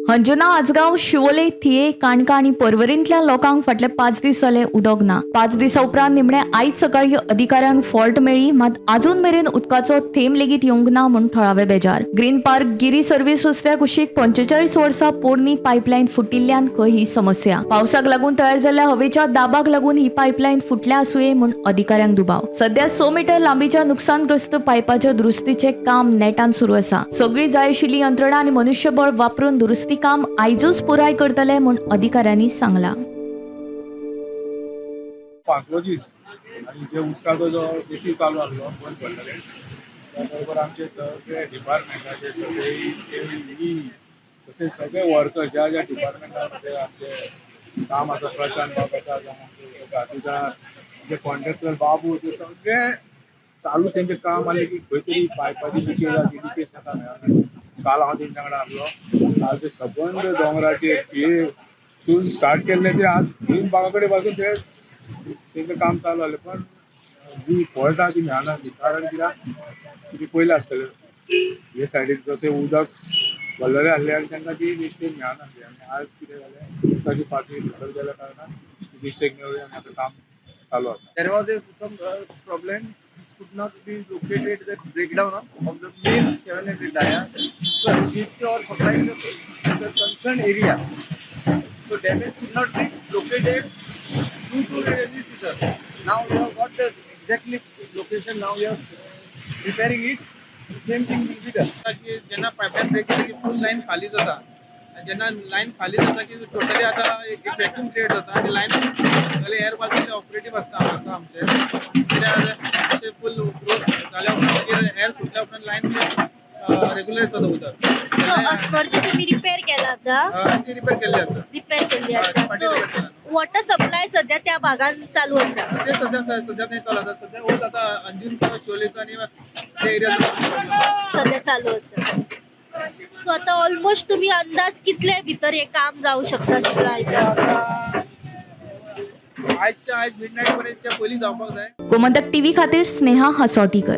अंजना आजगाव शिवोले थिये काणका आणि पर्वरींतल्या लोकांक फाटले 5 दीस जाले उदक ना. 5 दिसा उपरांत निमणे आयज सकाळी अधिकाऱ्यांक फॉल्ट मेळ्ळी, मात अजून मेरेन उदकाचो थेंब लेगीत येवंक ना म्हूण थळावे बेजार. ग्रीन पार्क गिरी सर्व्हिस रस्त्या कुशीक 45 वर्सां पोरणी पायपलायन फुटिल्ल्यान खंय ही समस्या. पावसाक लागून तयार जाल्ल्या हवेच्या दाबाक लागून ही पायपलायन फुटल्या आसुये म्हूण अधिकाऱ्यांक दुबाव. सध्या 6 मीटर लांबीच्या नुकसानग्रस्त पायपाच्या दुरुस्तीचे काम नेटान सुरू आसा. सगळी जाय आशिल्ली यंत्रणा आनी मनुष्यबळ वापरून दुरुस्ती काम आयजूच पुराय करतले म्हूण अधिकाऱ्यांनी सांगला. पांचवो दीस आणि जे उदकाचो जो इश्यू चालू आसलो बंद पडलेले त्या बरोबर आमचे सगळे डिपार्टमेंटाचे सगळे तशेंच सगळे वर्कर ज्या ज्या डिपार्टमेंटामध्ये आमचे काम आसा, प्रशांत बाब आसा जावं आमचे गांधीदार जे कॉन्ट्रॅक्टर बाबू ते सगळे चालू तेंचे काम आले की खंय तरी पायपाची लिकेज जाली, लिकेज ताका मेळना. काल हांव तेंच्या कडेन आसलो, काल ते सबंद दोंगराचेर हे तून स्टार्ट केल्ले ते आज ग्रीन बागा कडेन पासून ते तेंचें काम चालू जालें, पण जी फॉल्ट आहा ती मेळना. कारण कित्याक पयलें आसतलें हे सायडीक जशें उदक भरलेलें आसलें आनी तेंकां ती मिस्टेक मेळनासली आनी आज कितें जालें उदकाची पातळी सकयल गेल्या कारणान मिस्टेक मेळ्ळी आनी आतां काम चालू आसा. There was some problem. This could not be located the breakdown of the main 700 dia. So this or supplying the concerned area. So damage could not be located due to the register. Now we have got the exactly location. Now we are repairing it. Same thing will be done. की ज्यांना pipeline break केली की फुल line खाली जाता आणि ज्यांना line खाली जाता की टोटली आता एक व्हॅक्यूम क्रिएट जाता आणि लाईन जाल्यार एअर बाजूचे ऑपरेटीव आसा आमचे कित्याक फुल ग्रोथ जाल्या उपरांत मागीर एअर सुटल्या उपरांत लाईन रेग्युलर जाता उदक. सो अस्कोरचे तुम्ही रिपेअर केला आता ती रिपेअर केल्ली आसा. रिपेअर केली हय, आसा. फाटीं सो repair केला. वॉटर सप्लाय सध्या त्या भागात चालू आसा. ते सध्या नाही चालू आता. सध्या होत आता अंजून किंवा शोलेचा आणि त्या एरियाचा सध्या चालू आसा. सो आता ऑलमोस्ट तुम्ही अंदाज कितले भितर हे काम जाऊ शकता आजच्या आज मिडनाईट पर्यंतच्या पयलीं जावपाक जाय. गोमंतक टीव्ही खातीर स्नेहा हसोटीकर.